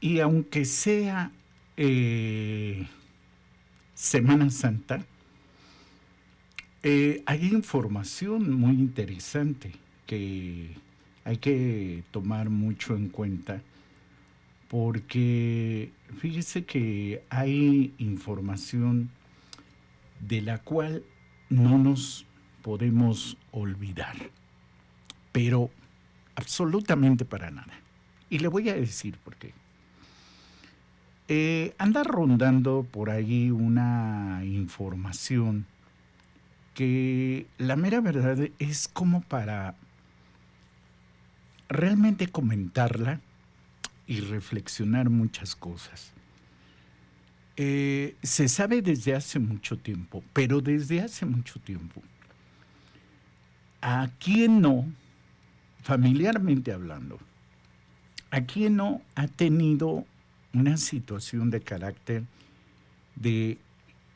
Y aunque sea Semana Santa, hay información muy interesante que hay que tomar mucho en cuenta porque fíjese que hay información de la cual no nos podemos olvidar, pero absolutamente para nada. Y le voy a decir por qué. Anda rondando por ahí una información que la mera verdad es como para realmente comentarla y reflexionar muchas cosas. Se sabe desde hace mucho tiempo, pero desde hace mucho tiempo, ¿a quién no, familiarmente hablando, a quién no ha tenido una situación de carácter de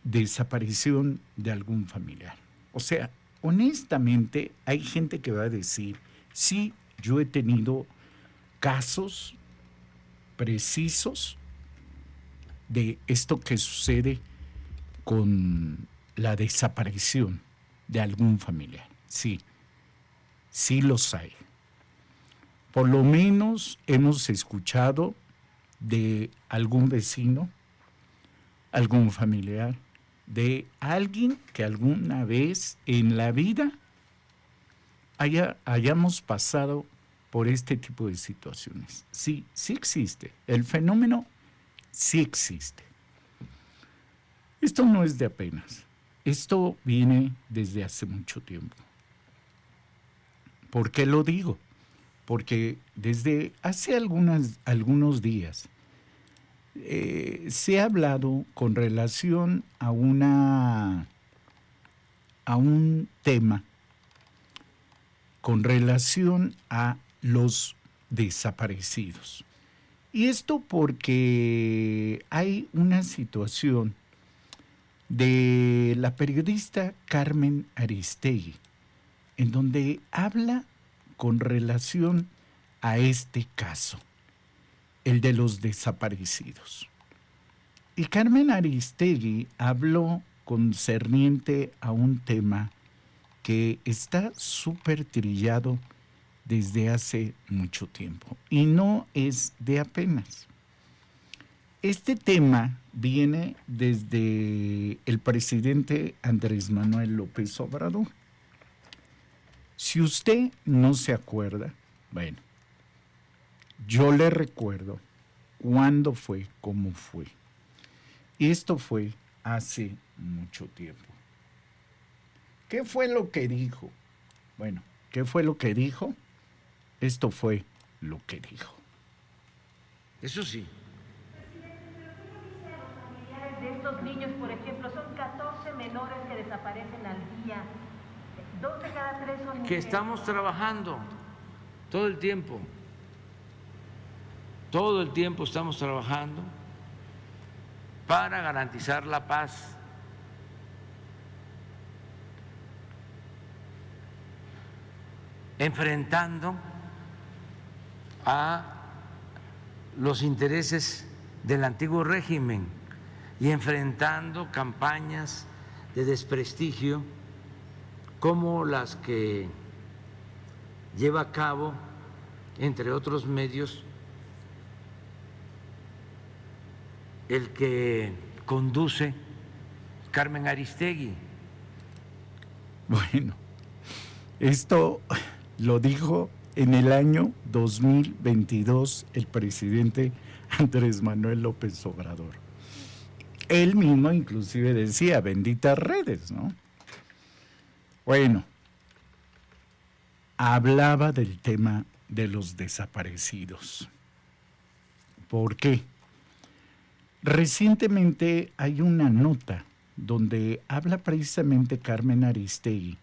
desaparición de algún familiar? O sea, honestamente, hay gente que va a decir, sí, yo he tenido casos precisos de esto que sucede con la desaparición de algún familiar. Sí, sí los hay. Por lo menos hemos escuchado de algún vecino, algún familiar, de alguien que alguna vez en la vida hayamos pasado por este tipo de situaciones. Sí, sí existe. El fenómeno sí existe. Esto no es de apenas. Esto viene desde hace mucho tiempo. ¿Por qué lo digo? Porque desde hace algunos días se ha hablado con relación a un tema, con relación a los desaparecidos. Y esto porque hay una situación de la periodista Carmen Aristegui, en donde habla con relación a este caso, el de los desaparecidos. Y Carmen Aristegui habló concerniente a un tema que está súper trillado desde hace mucho tiempo y no es de apenas. Este tema viene desde el presidente Andrés Manuel López Obrador. Si usted no se acuerda, bueno, yo le recuerdo cuándo fue, cómo fue. Esto fue hace mucho tiempo. ¿Qué fue lo que dijo? Bueno, ¿qué fue lo que dijo? Esto fue lo que dijo. Eso sí. De estos niños, por ejemplo, son 14 menores que desaparecen al día. 2 de cada 3 son mujeres. Que estamos trabajando todo el tiempo. Todo el tiempo estamos trabajando para garantizar la paz. Enfrentando a los intereses del antiguo régimen y enfrentando campañas de desprestigio como las que lleva a cabo, entre otros medios, el que conduce Carmen Aristegui. Bueno, esto lo dijo en el año 2022 el presidente Andrés Manuel López Obrador. Él mismo inclusive decía, benditas redes, ¿no? Bueno, hablaba del tema de los desaparecidos. ¿Por qué? Recientemente hay una nota donde habla precisamente Carmen Aristegui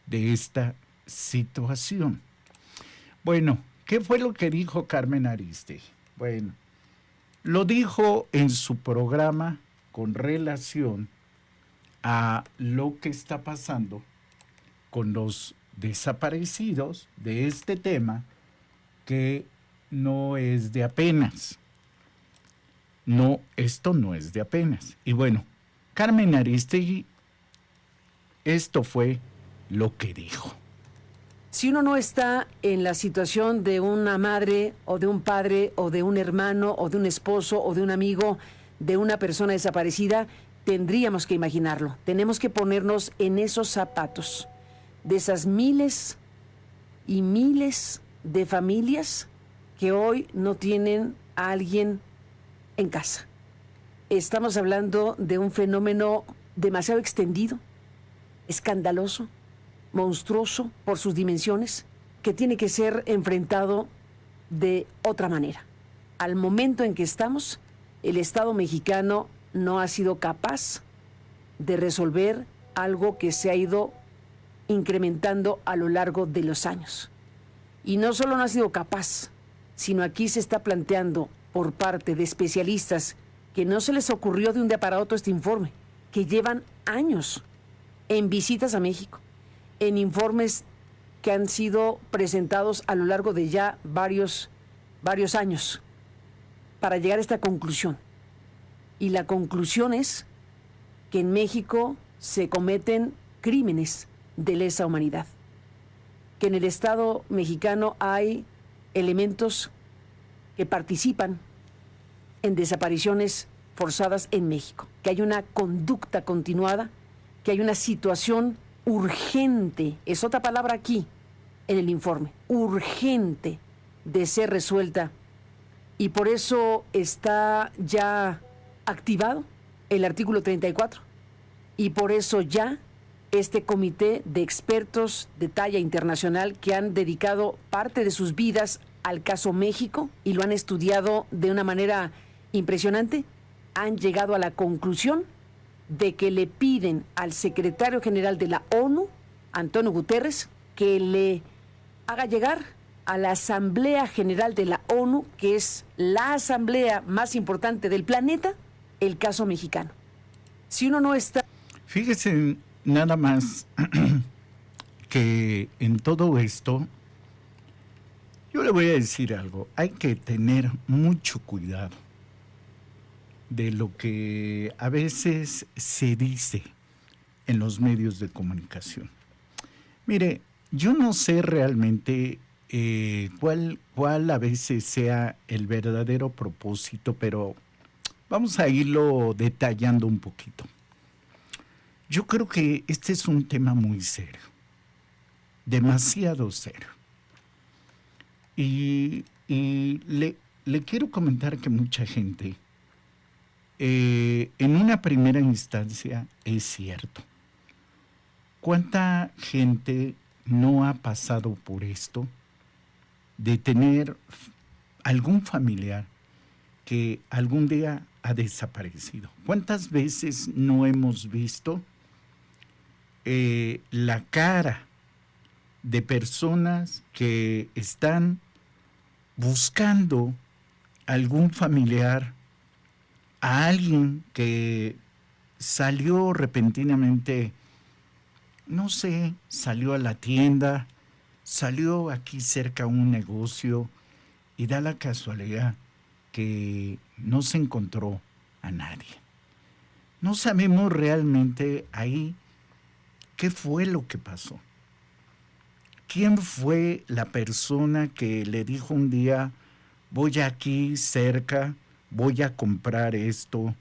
de esta situación. Bueno, ¿qué fue lo que dijo Carmen Aristegui? Bueno, lo dijo en su programa con relación a lo que está pasando con los desaparecidos de este tema que no es de apenas. No, esto no es de apenas. Y bueno, Carmen Aristegui, esto fue lo que dijo. Si uno no está en la situación de una madre o de un padre o de un hermano o de un esposo o de un amigo de una persona desaparecida, tendríamos que imaginarlo. Tenemos que ponernos en esos zapatos de esas miles y miles de familias que hoy no tienen a alguien en casa. Estamos hablando de un fenómeno demasiado extendido, escandaloso, monstruoso por sus dimensiones, que tiene que ser enfrentado de otra manera. Al momento en que estamos, el Estado mexicano no ha sido capaz de resolver algo que se ha ido incrementando a lo largo de los años. Y no solo no ha sido capaz, sino aquí se está planteando por parte de especialistas que no se les ocurrió de un día para otro este informe, que llevan años en visitas a México, en informes que han sido presentados a lo largo de ya varios años para llegar a esta conclusión. Y la conclusión es que en México se cometen crímenes de lesa humanidad, que en el Estado mexicano hay elementos que participan en desapariciones forzadas en México, que hay una conducta continuada, que hay una situación urgente, es otra palabra aquí en el informe, urgente de ser resuelta. Y por eso está ya activado el artículo 34. Y por eso ya este comité de expertos de talla internacional que han dedicado parte de sus vidas al caso México y lo han estudiado de una manera impresionante, han llegado a la conclusión de que le piden al secretario general de la ONU, Antonio Guterres, que le haga llegar a la Asamblea General de la ONU, que es la asamblea más importante del planeta, el caso mexicano. Si uno no está... Fíjese nada más que en todo esto, yo le voy a decir algo, hay que tener mucho cuidado de lo que a veces se dice en los medios de comunicación. Mire, yo no sé realmente cuál a veces sea el verdadero propósito, pero vamos a irlo detallando un poquito. Yo creo que este es un tema muy serio, demasiado serio. Y le quiero comentar que mucha gente, en una primera instancia, es cierto. ¿Cuánta gente no ha pasado por esto de tener algún familiar que algún día ha desaparecido? ¿Cuántas veces no hemos visto la cara de personas que están buscando algún familiar, a alguien que salió repentinamente, no sé, salió a la tienda, salió aquí cerca a un negocio y da la casualidad que no se encontró a nadie? No sabemos realmente ahí qué fue lo que pasó. ¿Quién fue la persona que le dijo un día, voy aquí cerca, voy a comprar esto,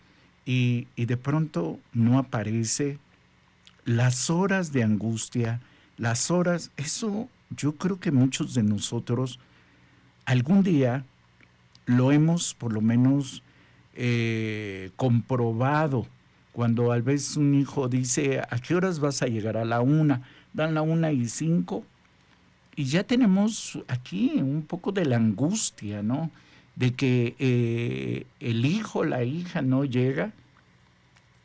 y de pronto no aparece? Las horas de angustia, las horas, eso yo creo que muchos de nosotros algún día lo hemos por lo menos comprobado. Cuando a veces un hijo dice, ¿a qué horas vas a llegar? A la 1:00, dan la 1:05, y ya tenemos aquí un poco de la angustia, ¿no? De que el hijo, la hija no llega.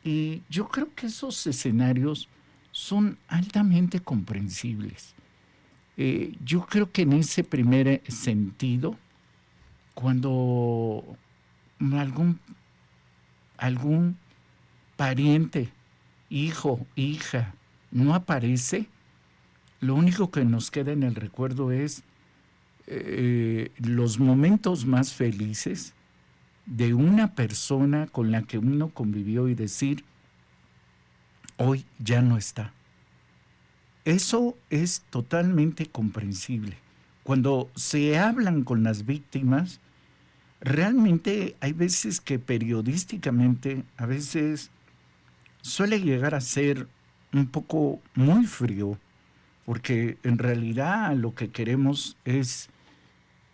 Y yo creo que esos escenarios son altamente comprensibles. Yo creo que en ese primer sentido, cuando algún pariente, hijo, hija, no aparece, lo único que nos queda en el recuerdo es los momentos más felices de una persona con la que uno convivió y decir, hoy ya no está. Eso es totalmente comprensible. Cuando se hablan con las víctimas, realmente hay veces que periodísticamente, a veces suele llegar a ser un poco muy frío, porque en realidad lo que queremos es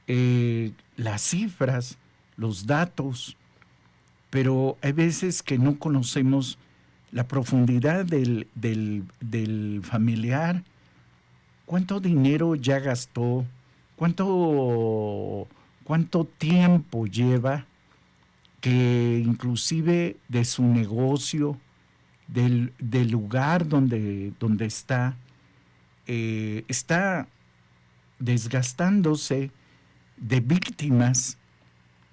las cifras, los datos, pero hay veces que no conocemos la profundidad del familiar, cuánto dinero ya gastó, cuánto tiempo lleva, que inclusive de su negocio, del lugar donde está desgastándose, de víctimas,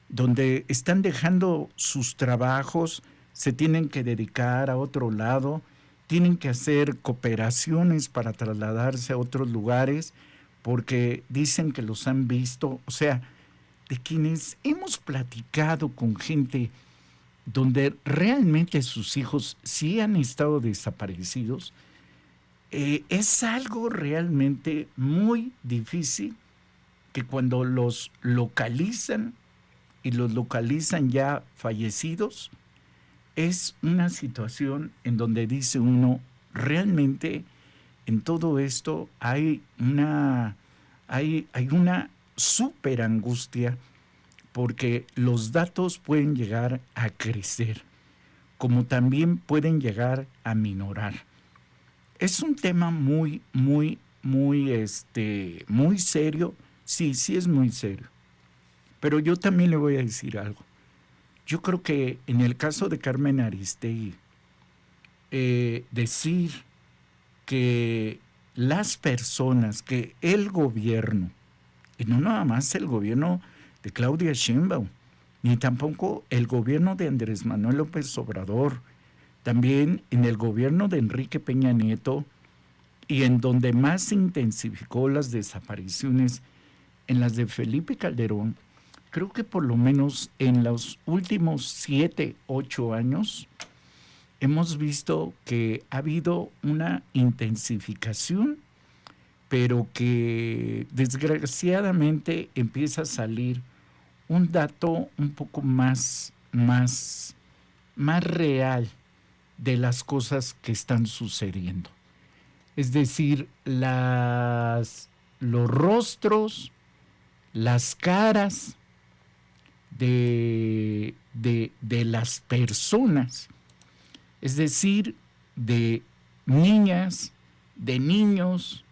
donde están dejando sus trabajos, se tienen que dedicar a otro lado, tienen que hacer cooperaciones para trasladarse a otros lugares, porque dicen que los han visto. O sea, de quienes hemos platicado con gente donde realmente sus hijos sí han estado desaparecidos, es algo realmente muy difícil, que cuando los localizan y los localizan ya fallecidos, es una situación en donde dice uno, realmente en todo esto hay una súper angustia, porque los datos pueden llegar a crecer, como también pueden llegar a minorar. Es un tema muy serio. Sí es muy serio. Pero yo también le voy a decir algo. Yo creo que en el caso de Carmen Aristegui, decir que las personas, que el gobierno, y no nada más el gobierno de Claudia Sheinbaum, ni tampoco el gobierno de Andrés Manuel López Obrador, también en el gobierno de Enrique Peña Nieto, y en donde más se intensificó las desapariciones, en las de Felipe Calderón, creo que por lo menos en los últimos 7, 8 años, hemos visto que ha habido una intensificación, pero que desgraciadamente empieza a salir un dato un poco más real de las cosas que están sucediendo. Es decir, los rostros, las caras de las personas, es decir, de niñas, de niños,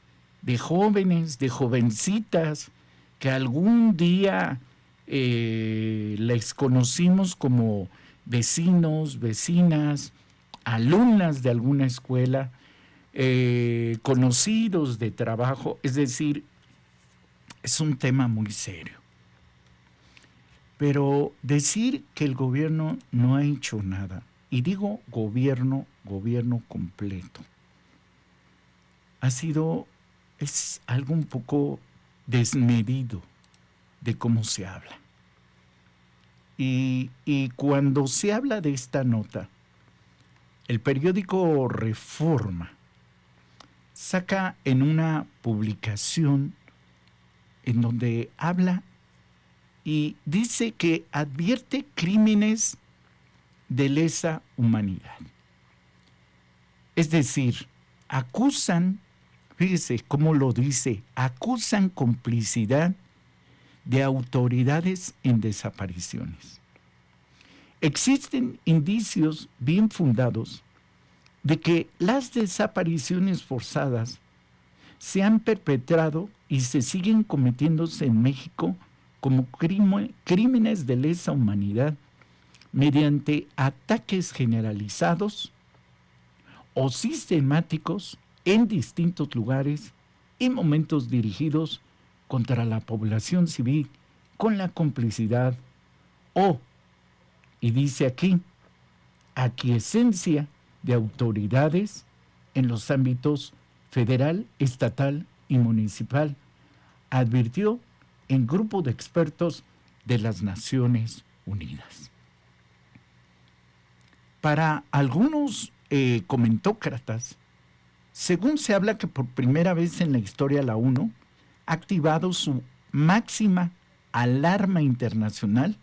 de jóvenes, de jovencitas, que algún día les conocimos como vecinos, vecinas, alumnas de alguna escuela, conocidos de trabajo. Es decir, es un tema muy serio. Pero decir que el gobierno no ha hecho nada, y digo gobierno completo, es algo un poco desmedido de cómo se habla. Y cuando se habla de esta nota, el periódico Reforma saca en una publicación en donde habla y dice que advierte crímenes de lesa humanidad. Es decir, acusan, fíjese cómo lo dice, acusan complicidad de autoridades en desapariciones. Existen indicios bien fundados de que las desapariciones forzadas se han perpetrado y se siguen cometiéndose en México como crímenes de lesa humanidad mediante ataques generalizados o sistemáticos en distintos lugares y momentos dirigidos contra la población civil con la complicidad y dice aquí, aquiescencia de autoridades en los ámbitos federal, estatal y municipal, advirtió en grupo de expertos de las Naciones Unidas. Para algunos comentócratas, según se habla que por primera vez en la historia la ONU ha activado su máxima alarma internacional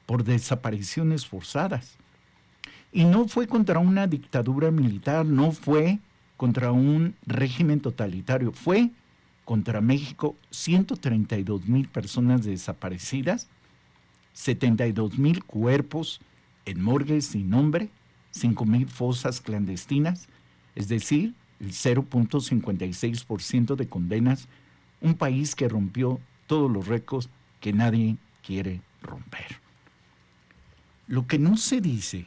por desapariciones forzadas. Y no fue contra una dictadura militar, no fue contra un régimen totalitario, fue contra México. 132,000 personas desaparecidas, 72,000 cuerpos en morgues sin nombre, 5,000 fosas clandestinas, es decir, el 0.56% de condenas, un país que rompió todos los récords que nadie quiere romper. Lo que no se dice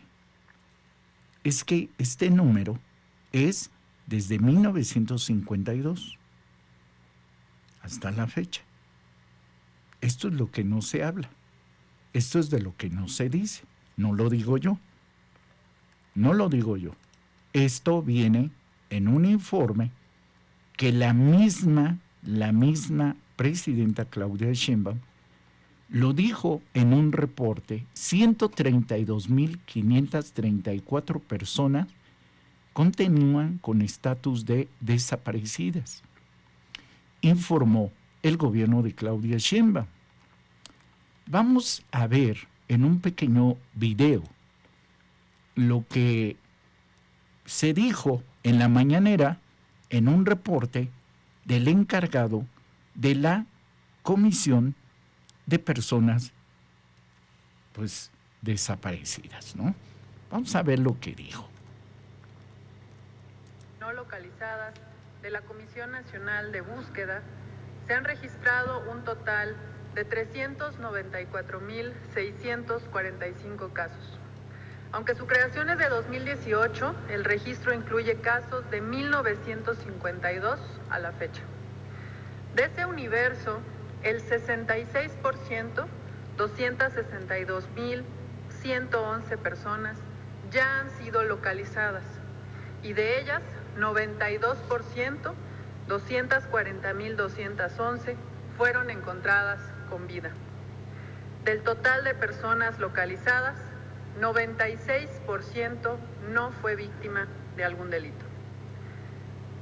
es que este número es desde 1952 hasta la fecha. Esto es lo que no se habla. Esto es de lo que no se dice. No lo digo yo. No lo digo yo. Esto viene en un informe que la misma presidenta Claudia Sheinbaum lo dijo en un reporte. 132,534 personas continúan con estatus de desaparecidas, informó el gobierno de Claudia Sheinbaum. Vamos a ver en un pequeño video lo que se dijo en la mañanera en un reporte del encargado de la Comisión de Personas pues desaparecidas, ¿no? Vamos a ver lo que dijo. No localizadas de la Comisión Nacional de Búsqueda se han registrado un total de 394,645 casos. Aunque su creación es de 2018, el registro incluye casos de 1952 a la fecha. De ese universo, el 66%, 262,111 personas, ya han sido localizadas, y de ellas, 92%, 240,211, fueron encontradas con vida. Del total de personas localizadas, 96% no fue víctima de algún delito.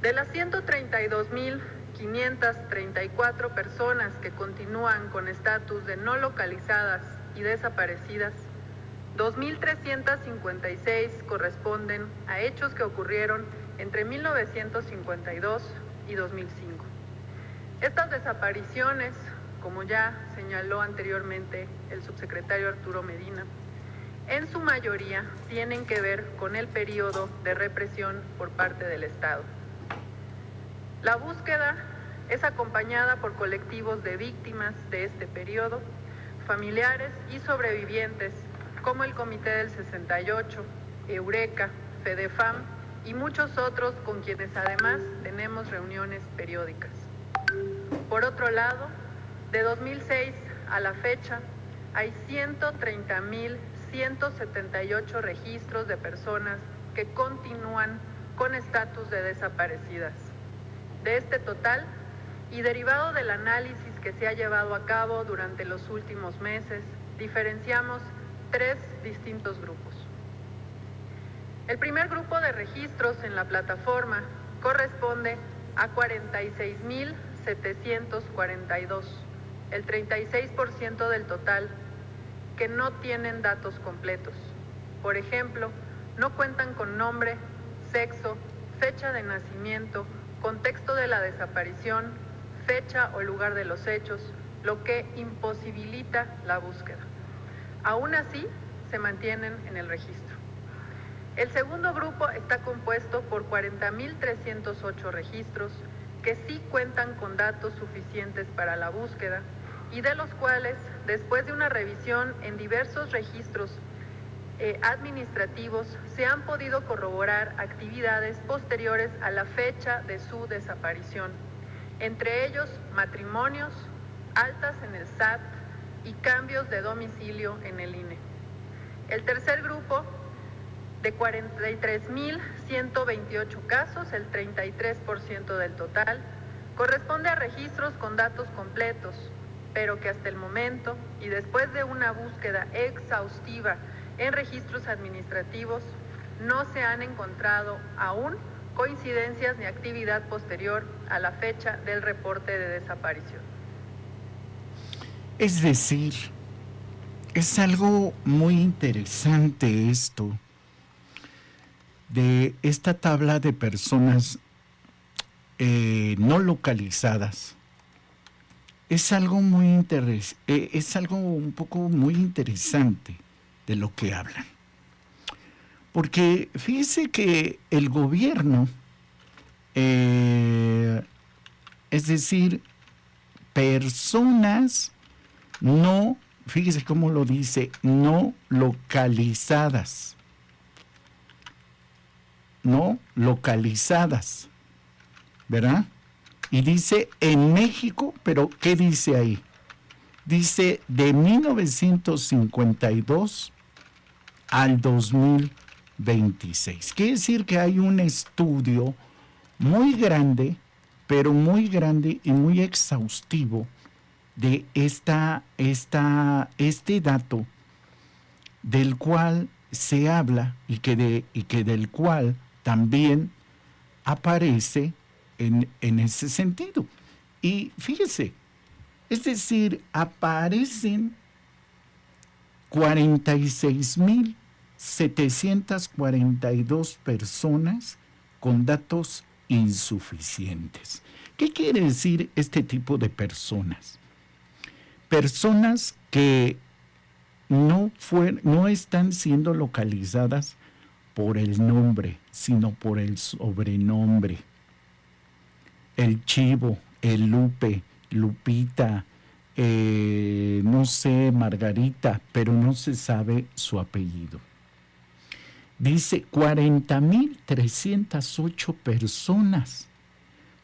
De las 132,534 personas que continúan con estatus de no localizadas y desaparecidas, 2,356 corresponden a hechos que ocurrieron entre 1952 y 2005. Estas desapariciones, como ya señaló anteriormente el subsecretario Arturo Medina, en su mayoría tienen que ver con el periodo de represión por parte del Estado. La búsqueda es acompañada por colectivos de víctimas de este periodo, familiares y sobrevivientes, como el Comité del 68, Eureka, FEDEFAM y muchos otros con quienes además tenemos reuniones periódicas. Por otro lado, de 2006 a la fecha, hay 130,178 registros de personas que continúan con estatus de desaparecidas. De este total, y derivado del análisis que se ha llevado a cabo durante los últimos meses, diferenciamos 3 distintos grupos. El primer grupo de registros en la plataforma corresponde a 46,742, el 36% del total, que no tienen datos completos. Por ejemplo, no cuentan con nombre, sexo, fecha de nacimiento, contexto de la desaparición, fecha o lugar de los hechos, lo que imposibilita la búsqueda. Aún así, se mantienen en el registro. El segundo grupo está compuesto por 40,308 registros que sí cuentan con datos suficientes para la búsqueda y de los cuales, después de una revisión en diversos registros administrativos, se han podido corroborar actividades posteriores a la fecha de su desaparición, entre ellos matrimonios, altas en el SAT y cambios de domicilio en el INE. El tercer grupo, de 43,128 casos, el 33% del total, corresponde a registros con datos completos, pero que hasta el momento, y después de una búsqueda exhaustiva en registros administrativos, no se han encontrado aún coincidencias ni actividad posterior a la fecha del reporte de desaparición. Es decir, es algo muy interesante esto de esta tabla de personas no localizadas. Es algo es algo un poco muy interesante de lo que hablan. Porque fíjese que el gobierno, es decir, personas no, fíjese cómo lo dice, no localizadas. No localizadas, ¿verdad? Y dice en México, pero ¿qué dice ahí? Dice de 1952 al 2026. Quiere decir que hay un estudio muy grande, pero muy grande y muy exhaustivo de este dato del cual se habla y que del cual también aparece en ese sentido. Y fíjese, es decir, aparecen 46,742 personas con datos insuficientes. ¿Qué quiere decir este tipo de personas? Personas que no están siendo localizadas por el nombre, sino por el sobrenombre. El Chivo, el Lupe, Lupita, no sé, Margarita, pero no se sabe su apellido. Dice 40,308 personas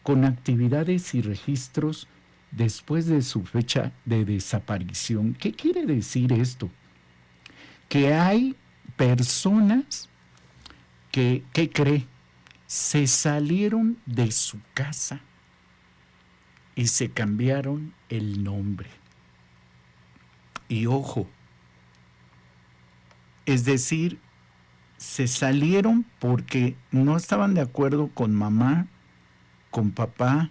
con actividades y registros después de su fecha de desaparición. ¿Qué quiere decir esto? Que hay personas que, ¿qué cree? Se salieron de su casa y se cambiaron el nombre. Y ojo, es decir, se salieron porque no estaban de acuerdo con mamá, con papá,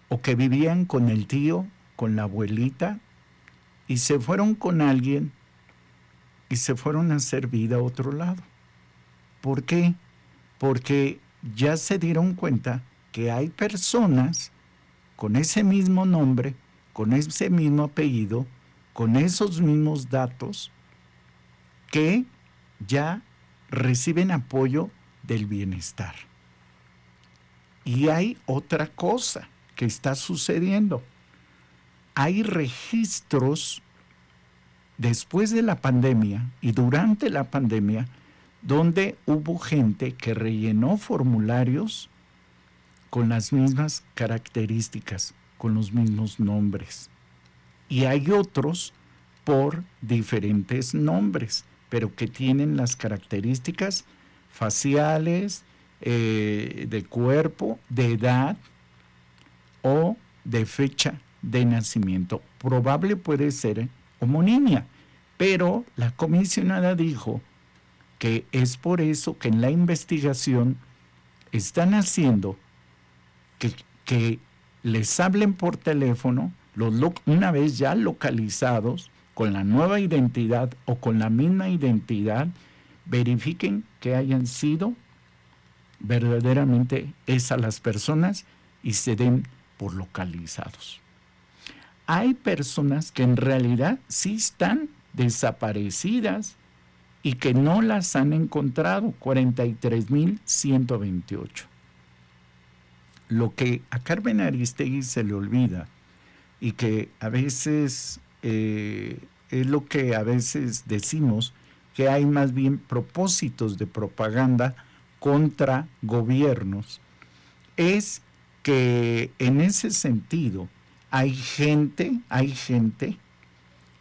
o que vivían con el tío, con la abuelita, y se fueron con alguien y se fueron a hacer vida a otro lado. ¿Por qué? Porque ya se dieron cuenta que hay personas con ese mismo nombre, con ese mismo apellido, con esos mismos datos, que ya reciben apoyo del bienestar. Y hay otra cosa que está sucediendo. Hay registros después de la pandemia y durante la pandemia donde hubo gente que rellenó formularios con las mismas características, con los mismos nombres. Y hay otros por diferentes nombres, pero que tienen las características faciales, de cuerpo, de edad o de fecha de nacimiento. Probable puede ser homonimia, pero la comisionada dijo que es por eso que en la investigación están haciendo que les hablen por teléfono, una vez ya localizados, con la nueva identidad o con la misma identidad, verifiquen que hayan sido verdaderamente esas las personas y se den por localizados. Hay personas que en realidad sí están desaparecidas y que no las han encontrado, 43,128. Lo que a Carmen Aristegui se le olvida y que a veces es lo que a veces decimos, que hay más bien propósitos de propaganda contra gobiernos, es que en ese sentido hay gente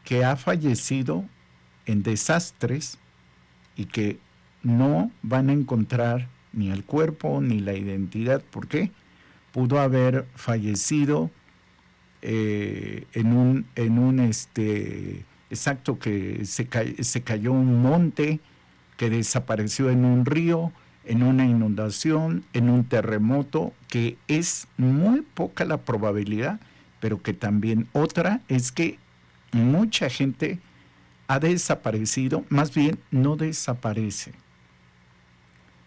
que ha fallecido en desastres y que no van a encontrar ni el cuerpo ni la identidad. ¿Por qué? Pudo haber fallecido exacto, que se cayó un monte, que desapareció en un río, en una inundación, en un terremoto, que es muy poca la probabilidad, pero que también otra es que mucha gente ha desaparecido, más bien no desaparece.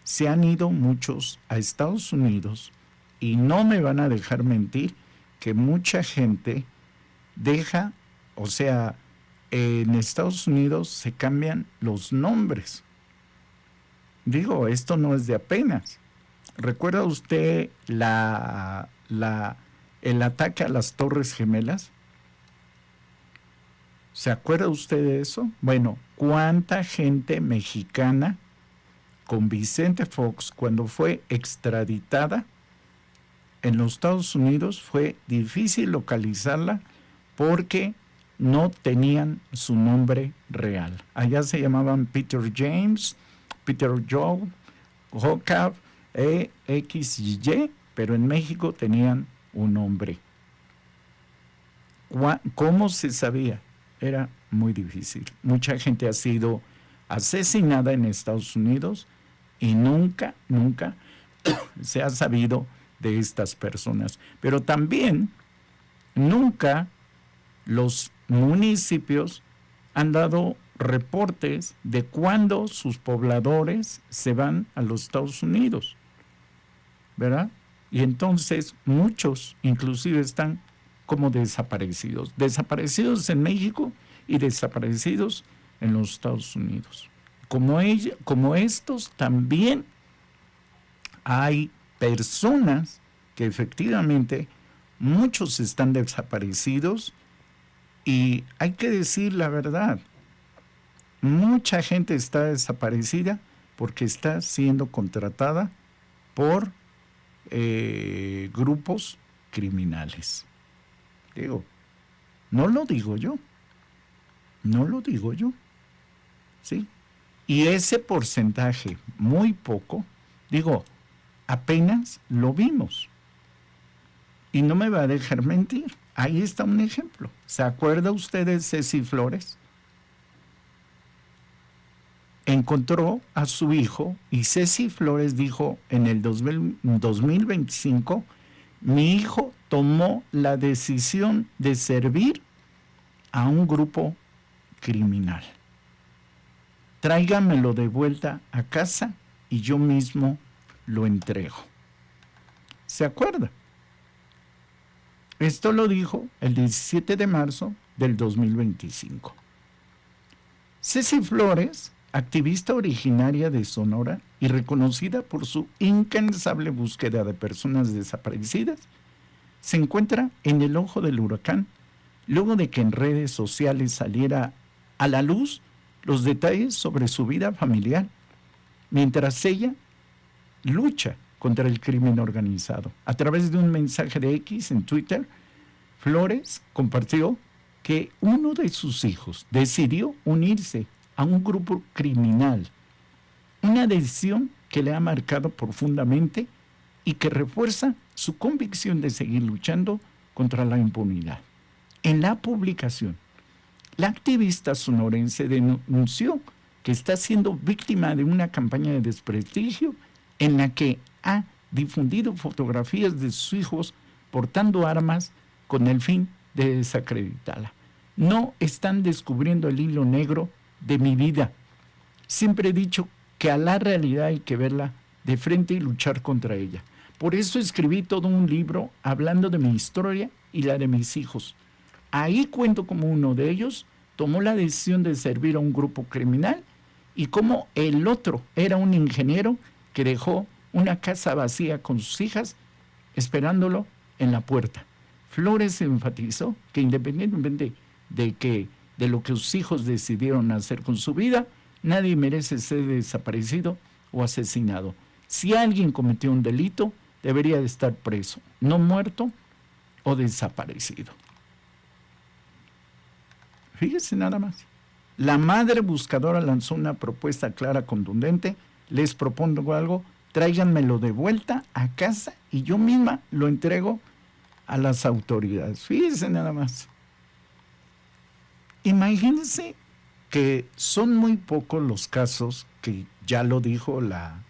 Se han ido muchos a Estados Unidos y no me van a dejar mentir que mucha gente deja, o sea, en Estados Unidos se cambian los nombres. Digo, esto no es de apenas. ¿Recuerda usted el ataque a las Torres Gemelas? ¿Se acuerda usted de eso? Bueno, ¿cuánta gente mexicana con Vicente Fox, cuando fue extraditada en los Estados Unidos, fue difícil localizarla porque no tenían su nombre real? Allá se llamaban Peter James, Peter Joe, Jacob, X y Y, pero en México tenían un nombre. ¿Cómo se sabía? Era muy difícil. Mucha gente ha sido asesinada en Estados Unidos y nunca se ha sabido de estas personas. Pero también nunca los municipios han dado reportes de cuándo sus pobladores se van a los Estados Unidos, ¿verdad? Y entonces muchos inclusive están como desaparecidos en México y desaparecidos en los Estados Unidos. Como estos, también hay personas que efectivamente muchos están desaparecidos, y hay que decir la verdad, mucha gente está desaparecida porque está siendo contratada por grupos criminales. Digo, no lo digo yo, ¿sí? Y ese porcentaje, muy poco, digo, apenas lo vimos. Y no me va a dejar mentir. Ahí está un ejemplo. ¿Se acuerda usted de Ceci Flores? Encontró a su hijo y Ceci Flores dijo en el 2025, mi hijo tomó la decisión de servir a un grupo criminal. Tráigamelo de vuelta a casa y yo mismo lo entrego. ¿Se acuerda? Esto lo dijo el 17 de marzo del 2025. Ceci Flores, activista originaria de Sonora y reconocida por su incansable búsqueda de personas desaparecidas, se encuentra en el ojo del huracán luego de que en redes sociales saliera a la luz los detalles sobre su vida familiar, mientras ella lucha contra el crimen organizado. A través de un mensaje de X en Twitter, Flores compartió que uno de sus hijos decidió unirse a un grupo criminal, una decisión que le ha marcado profundamente y que refuerza su convicción de seguir luchando contra la impunidad. En la publicación, la activista sonorense denunció que está siendo víctima de una campaña de desprestigio en la que ha difundido fotografías de sus hijos portando armas con el fin de desacreditarla. No están descubriendo el hilo negro de mi vida. Siempre he dicho que a la realidad hay que verla de frente y luchar contra ella. Por eso escribí todo un libro hablando de mi historia y la de mis hijos. Ahí cuento cómo uno de ellos tomó la decisión de servir a un grupo criminal y cómo el otro era un ingeniero que dejó una casa vacía con sus hijas esperándolo en la puerta. Flores enfatizó que independientemente de lo que sus hijos decidieron hacer con su vida, nadie merece ser desaparecido o asesinado. Si alguien cometió un delito, debería de estar preso, no muerto o desaparecido. Fíjese nada más. La madre buscadora lanzó una propuesta clara, contundente. Les propongo algo, tráiganmelo de vuelta a casa y yo misma lo entrego a las autoridades. Fíjense nada más. Imagínense que son muy pocos los casos, que ya lo dijo la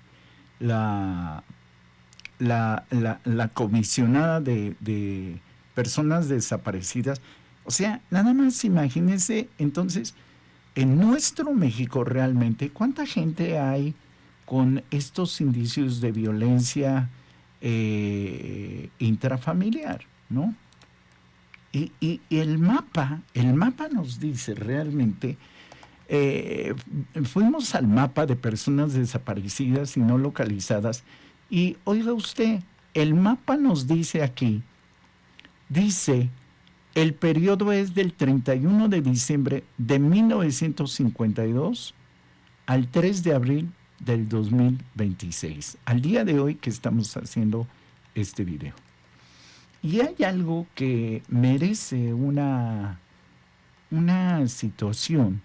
comisionada de personas desaparecidas. O sea, nada más imagínense entonces, en nuestro México realmente, ¿cuánta gente hay con estos indicios de violencia intrafamiliar, ¿no? Y el mapa nos dice realmente, fuimos al mapa de personas desaparecidas y no localizadas, y oiga usted, el mapa nos dice aquí, dice, el periodo es del 31 de diciembre de 1952 al 3 de abril del 2026, al día de hoy que estamos haciendo este video. Y hay algo que merece una situación,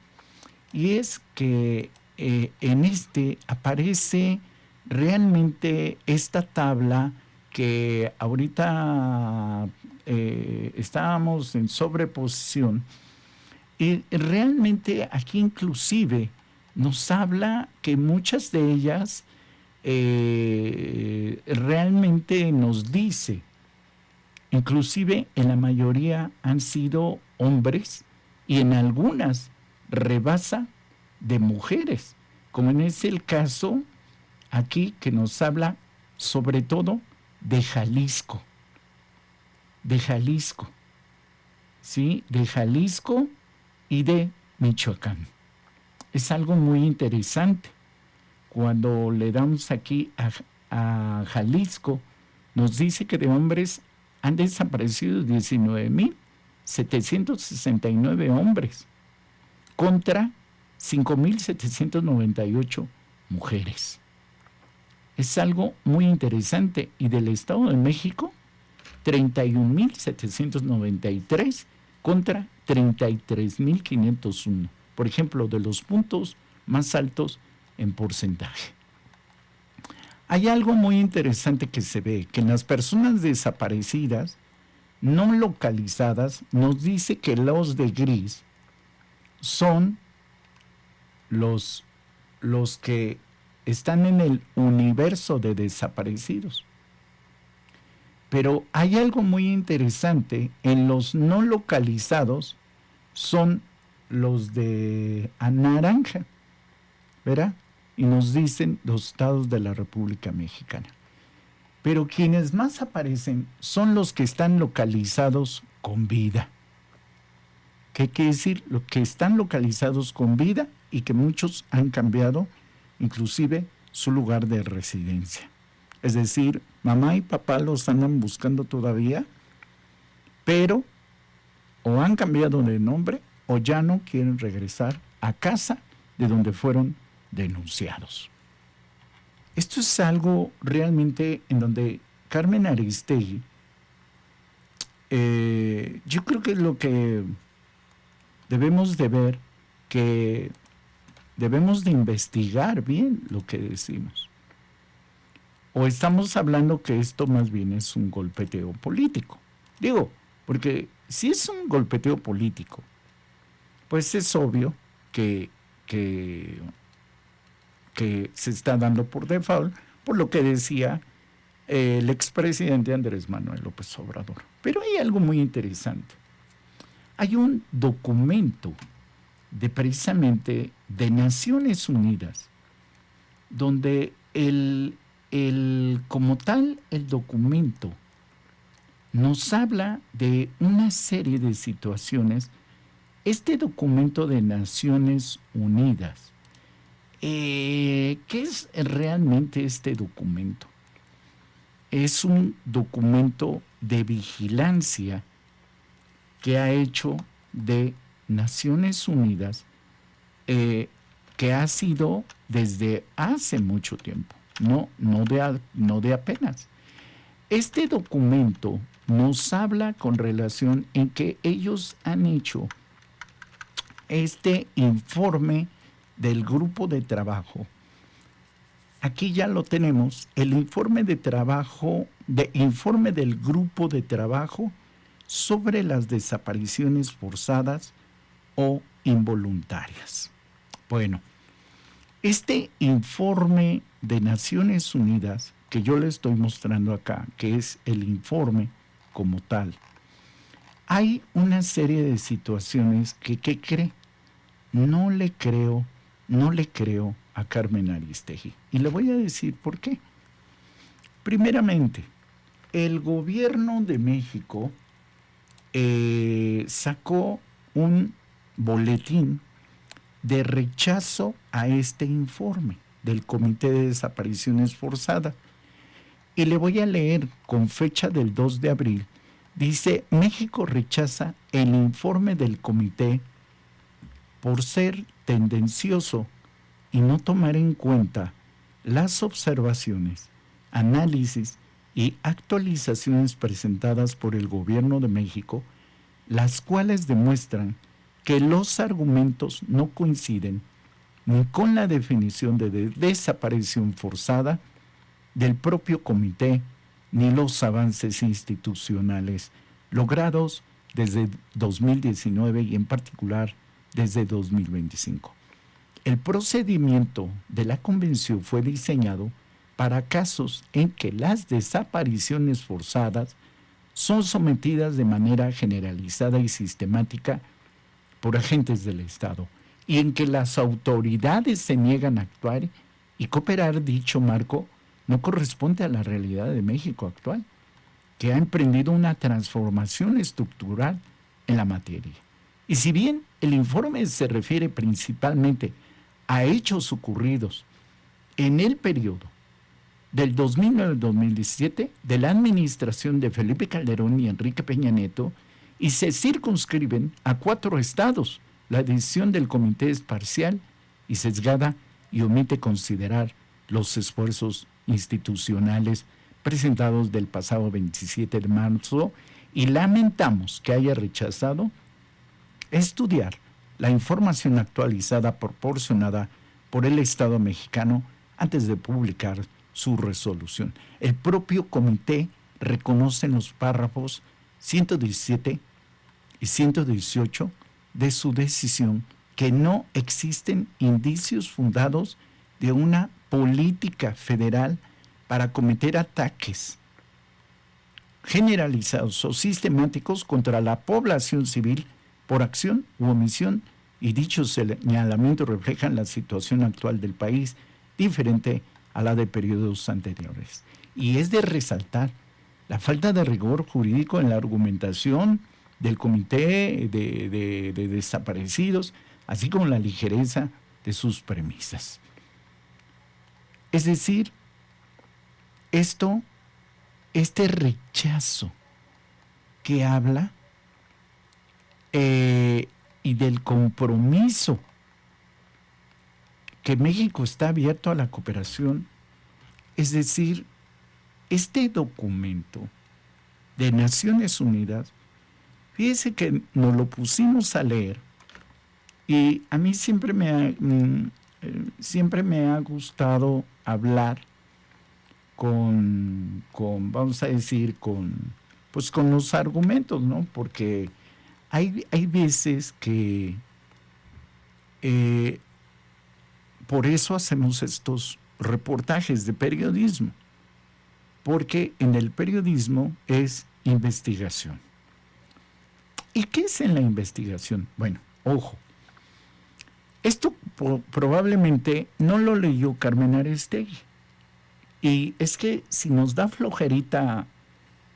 y es que en aparece realmente esta tabla que ahorita estábamos en sobreposición, y realmente aquí inclusive nos habla que muchas de ellas realmente nos dice, inclusive en la mayoría han sido hombres y en algunas rebasa de mujeres, como en el caso aquí que nos habla sobre todo de Jalisco, ¿sí? De Jalisco y de Michoacán. Es algo muy interesante. Cuando le damos aquí a Jalisco, nos dice que de hombres han desaparecido 19,769 hombres contra 5,798 mujeres. Es algo muy interesante. Y del Estado de México, 31,793 contra 33,501. Por ejemplo, de los puntos más altos en porcentaje. Hay algo muy interesante que se ve, que en las personas desaparecidas, no localizadas, nos dice que los de gris son los que están en el universo de desaparecidos. Pero hay algo muy interesante, en los no localizados son los de naranja, ¿verdad? Y nos dicen los estados de la República Mexicana. Pero quienes más aparecen son los que están localizados con vida. ¿Qué quiere decir? Los que están localizados con vida y que muchos han cambiado inclusive su lugar de residencia. Es decir, mamá y papá los andan buscando todavía, pero o han cambiado de nombre o ya no quieren regresar a casa de donde fueron denunciados. Esto es algo realmente en donde Carmen Aristegui, yo creo que es lo que debemos de ver, que debemos de investigar bien lo que decimos. O estamos hablando que esto más bien es un golpeteo político. Digo, porque si es un golpeteo político, pues es obvio que se está dando por default, por lo que decía el expresidente Andrés Manuel López Obrador. Pero hay algo muy interesante. Hay un documento precisamente de Naciones Unidas, donde como tal el documento nos habla de una serie de situaciones. Este documento de Naciones Unidas, ¿qué es realmente este documento? Es un documento de vigilancia que ha hecho de Naciones Unidas, que ha sido desde hace mucho tiempo, no de apenas. Este documento nos habla con relación en que ellos han hecho este informe del grupo de trabajo aquí ya lo tenemos, el informe de trabajo, informe del grupo de trabajo sobre las desapariciones forzadas o involuntarias. Bueno, este informe de Naciones Unidas que yo le estoy mostrando acá, que es el informe como tal, hay una serie de situaciones que, ¿qué cree? No le creo a Carmen Aristegui. Y le voy a decir por qué. Primeramente, el gobierno de México sacó un boletín de rechazo a este informe del Comité de Desapariciones Forzadas. Y le voy a leer con fecha del 2 de abril. Dice, México rechaza el informe del comité por ser tendencioso y no tomar en cuenta las observaciones, análisis y actualizaciones presentadas por el Gobierno de México, las cuales demuestran que los argumentos no coinciden ni con la definición de desaparición forzada del propio comité, ni los avances institucionales logrados desde 2019 y en particular desde 2025. El procedimiento de la convención fue diseñado para casos en que las desapariciones forzadas son sometidas de manera generalizada y sistemática por agentes del Estado y en que las autoridades se niegan a actuar y cooperar. Dicho marco no corresponde a la realidad de México actual, que ha emprendido una transformación estructural en la materia. Y si bien el informe se refiere principalmente a hechos ocurridos en el periodo del 2009 al 2017 de la administración de Felipe Calderón y Enrique Peña Nieto, y se circunscriben a 4 estados, la decisión del comité es parcial y sesgada y omite considerar los esfuerzos institucionales presentados del pasado 27 de marzo, y lamentamos que haya rechazado estudiar la información actualizada proporcionada por el Estado mexicano antes de publicar su resolución. El propio comité reconoce en los párrafos 117 y 118 de su decisión que no existen indicios fundados de una política federal para cometer ataques generalizados o sistemáticos contra la población civil por acción u omisión, y dichos señalamientos reflejan la situación actual del país, diferente a la de periodos anteriores. Y es de resaltar la falta de rigor jurídico en la argumentación del Comité de Desaparecidos, así como la ligereza de sus premisas. Es decir, este rechazo que habla y del compromiso que México está abierto a la cooperación, es decir, este documento de Naciones Unidas, fíjese que nos lo pusimos a leer y a mí siempre me ha gustado hablar con vamos a decir, con los argumentos, ¿no? Porque hay veces que por eso hacemos estos reportajes de periodismo, porque en el periodismo es investigación. ¿Y qué es en la investigación? Bueno, ojo, esto probablemente no lo leyó Carmen Aristegui, y es que si nos da flojerita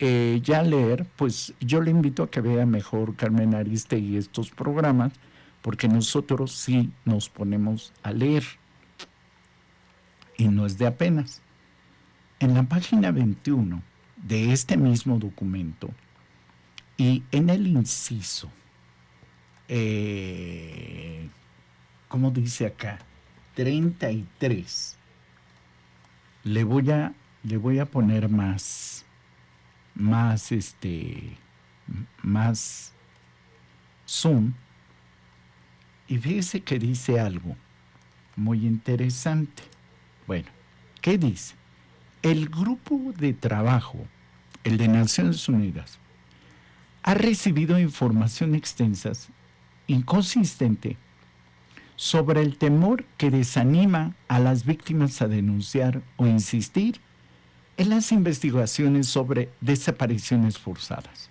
ya leer, pues yo le invito a que vea mejor Carmen Aristegui estos programas, porque nosotros sí nos ponemos a leer, y no es de apenas. En la página 21 de este mismo documento, y en el inciso, ¿cómo dice acá? 33, le voy a poner más zoom, y fíjese que dice algo muy interesante. Bueno, ¿Qué dice? El grupo de trabajo, el de Naciones Unidas, ha recibido información extensa, inconsistente, sobre el temor que desanima a las víctimas a denunciar o insistir en las investigaciones sobre desapariciones forzadas.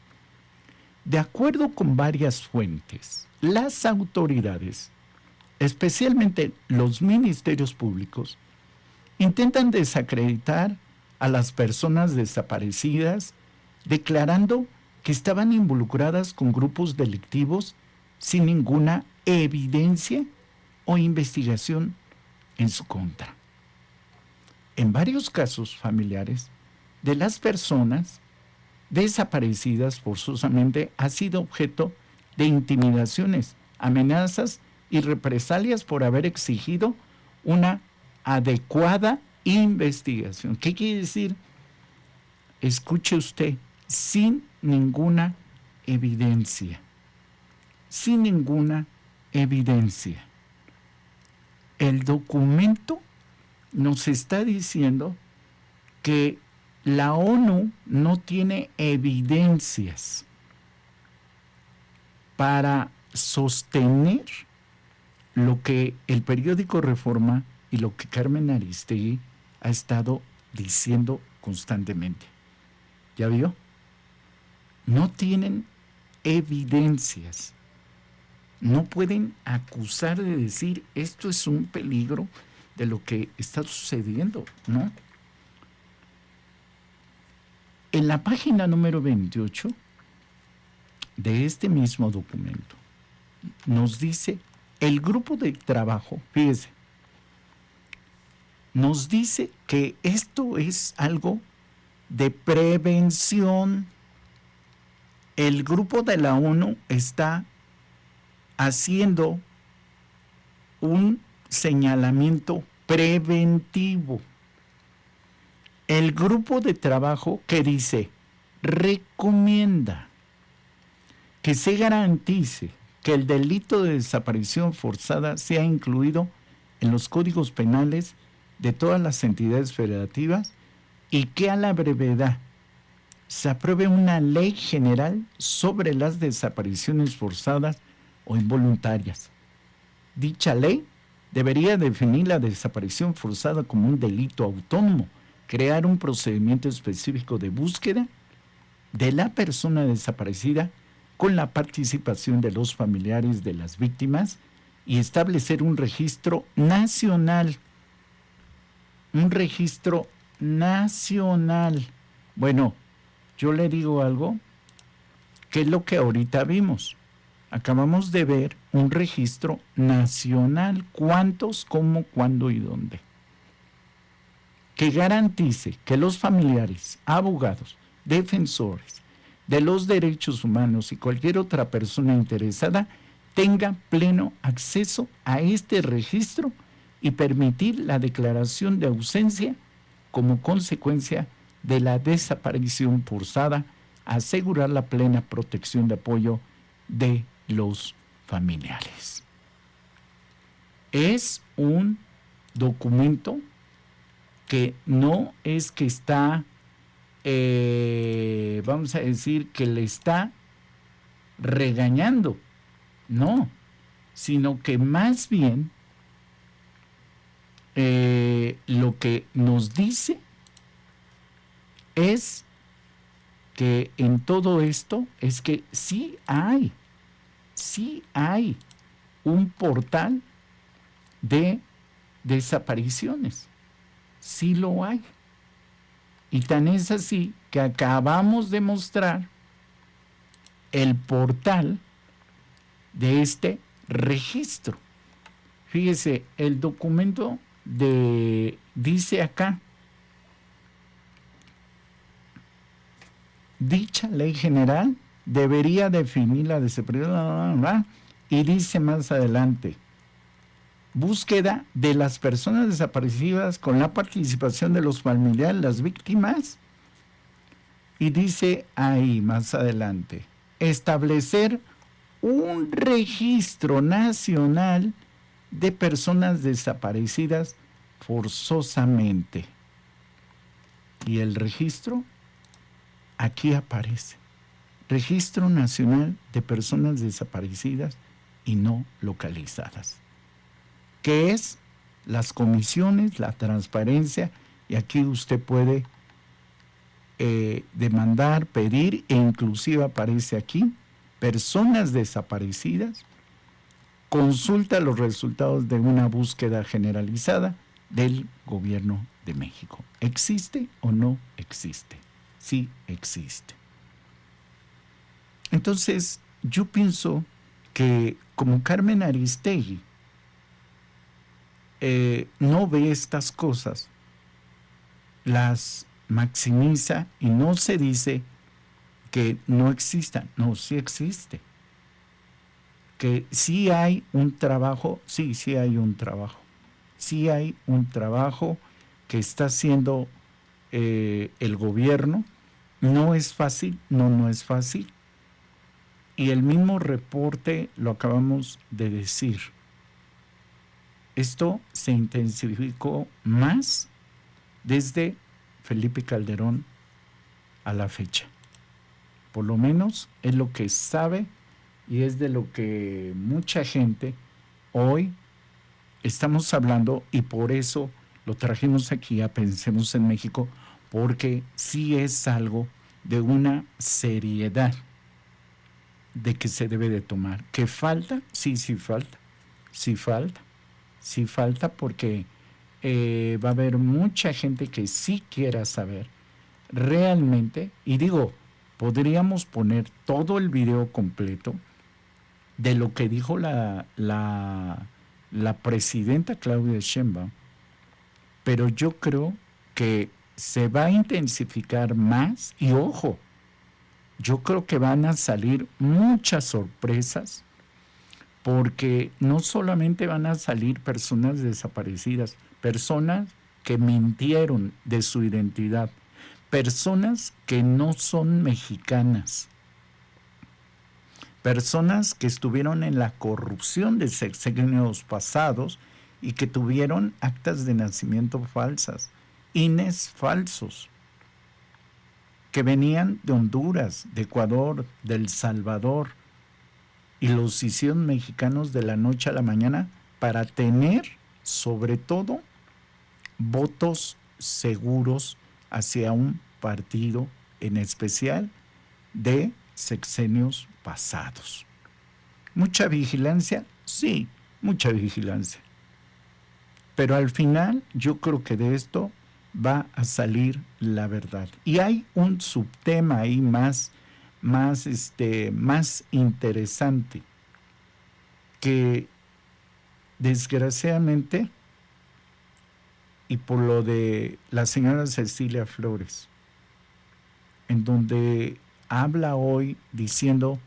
De acuerdo con varias fuentes, las autoridades, especialmente los ministerios públicos, intentan desacreditar a las personas desaparecidas, declarando que estaban involucradas con grupos delictivos sin ninguna evidencia o investigación en su contra. En varios casos familiares de las personas desaparecidas forzosamente ha sido objeto de intimidaciones, amenazas y represalias por haber exigido una adecuada investigación. ¿Qué quiere decir? Escuche usted, sin ninguna evidencia. Sin ninguna evidencia. El documento nos está diciendo que la ONU no tiene evidencias para sostener lo que el periódico Reforma y lo que Carmen Aristegui ha estado diciendo constantemente. ¿Ya vio? No tienen evidencias. No pueden acusar de decir esto es un peligro de lo que está sucediendo, ¿no? En la página número 28 de este mismo documento nos dice el grupo de trabajo, fíjese, nos dice que esto es algo de prevención. El grupo de la ONU está haciendo un señalamiento preventivo. El grupo de trabajo que dice, recomienda que se garantice que el delito de desaparición forzada sea incluido en los códigos penales de todas las entidades federativas y que a la brevedad se apruebe una ley general sobre las desapariciones forzadas o involuntarias. Dicha ley debería definir la desaparición forzada como un delito autónomo, crear un procedimiento específico de búsqueda de la persona desaparecida con la participación de los familiares de las víctimas y establecer un registro nacional. Un registro nacional. Bueno, yo le digo algo, que es lo que ahorita vimos. Acabamos de ver un registro nacional. ¿Cuántos, cómo, cuándo y dónde? Que garantice que los familiares, abogados, defensores de los derechos humanos y cualquier otra persona interesada tenga pleno acceso a este registro y permitir la declaración de ausencia como consecuencia de la desaparición forzada, asegurar la plena protección de apoyo de los familiares. Es un documento que no es que está, vamos a decir, que le está regañando, no, sino que más bien lo que nos dice es que en todo esto es que sí hay un portal de desapariciones, sí lo hay. Y tan es así que acabamos de mostrar el portal de este registro. Fíjese, el documento dice acá, dicha ley general debería definir la desaparición, y dice más adelante, búsqueda de las personas desaparecidas con la participación de los familiares, las víctimas, y dice ahí más adelante, establecer un registro nacional de personas desaparecidas forzosamente. y el registro, aquí aparece. Registro Nacional de Personas Desaparecidas y No Localizadas. ¿Qué es? Las comisiones, la transparencia, y aquí usted puede demandar, pedir, e inclusive aparece aquí, personas desaparecidas, consulta los resultados de una búsqueda generalizada del Gobierno de México. ¿Existe o no existe? Sí existe. Entonces, yo pienso que como Carmen Aristegui no ve estas cosas, las maximiza y no se dice que no existan. No, sí existe. Que sí hay un trabajo, sí hay un trabajo. Sí hay un trabajo que está haciendo el gobierno. No es fácil, no es fácil. Y el mismo reporte lo acabamos de decir. Esto se intensificó más desde Felipe Calderón a la fecha. Por lo menos es lo que sabe y es de lo que mucha gente hoy estamos hablando, y por eso lo trajimos aquí a Pensemos en México, porque sí es algo de una seriedad de que se debe de tomar. ¿Que falta? Sí falta. Sí falta porque va a haber mucha gente que sí quiera saber realmente, y digo, podríamos poner todo el video completo de lo que dijo la presidenta Claudia Sheinbaum, pero yo creo que se va a intensificar más, y ojo, yo creo que van a salir muchas sorpresas, porque no solamente van a salir personas desaparecidas, personas que mintieron de su identidad, personas que no son mexicanas, personas que estuvieron en la corrupción de sexenios pasados y que tuvieron actas de nacimiento falsas, INEs falsos, que venían de Honduras, de Ecuador, de El Salvador, y los hicieron mexicanos de la noche a la mañana para tener, sobre todo, votos seguros hacia un partido en especial de sexenios pasados. ¿Mucha vigilancia? Sí, mucha vigilancia. Pero al final yo creo que de esto va a salir la verdad. Y hay un subtema ahí más interesante, que desgraciadamente, y por lo de la señora Cecilia Flores, en donde habla hoy diciendo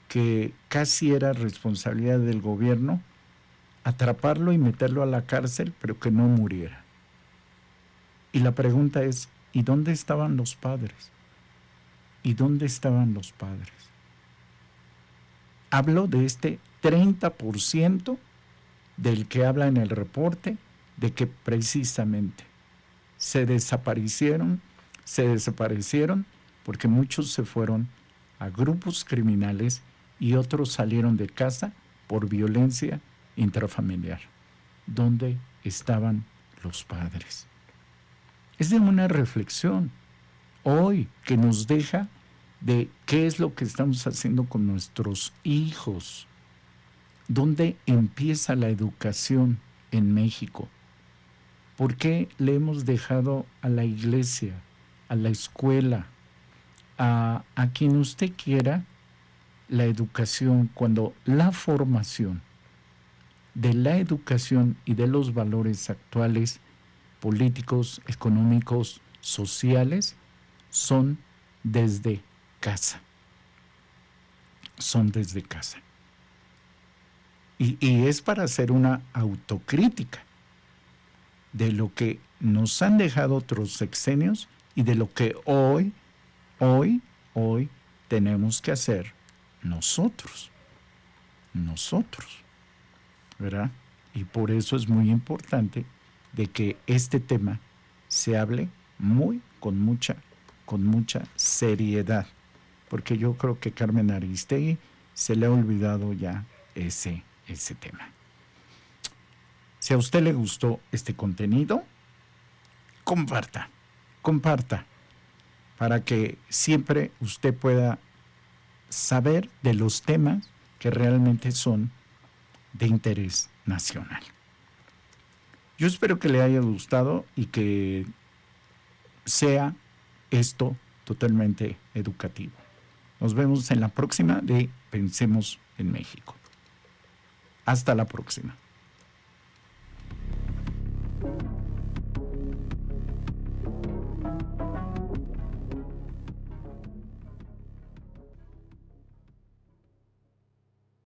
que casi era responsabilidad del gobierno atraparlo y meterlo a la cárcel, pero que no muriera. Y la pregunta es, ¿y dónde estaban los padres? ¿Y dónde estaban los padres? Hablo de este 30% del que habla en el reporte, de que precisamente se desaparecieron porque muchos se fueron a grupos criminales y otros salieron de casa por violencia intrafamiliar. ¿Dónde estaban los padres? Es de una reflexión hoy que nos deja de qué es lo que estamos haciendo con nuestros hijos. ¿Dónde empieza la educación en México? ¿Por qué le hemos dejado a la iglesia, a la escuela, a quien usted quiera, la educación, cuando la formación de la educación y de los valores actuales, políticos, económicos, sociales, son desde casa? Son desde casa. Y es para hacer una autocrítica de lo que nos han dejado otros sexenios y de lo que hoy tenemos que hacer nosotros, ¿verdad? Y por eso es muy importante de que este tema se hable con mucha seriedad, porque yo creo que Carmen Aristegui se le ha olvidado ya ese tema. Si a usted le gustó este contenido, comparta, para que siempre usted pueda saber de los temas que realmente son de interés nacional. Yo espero que le haya gustado y que sea esto totalmente educativo. Nos vemos en la próxima de Pensemos en México. Hasta la próxima.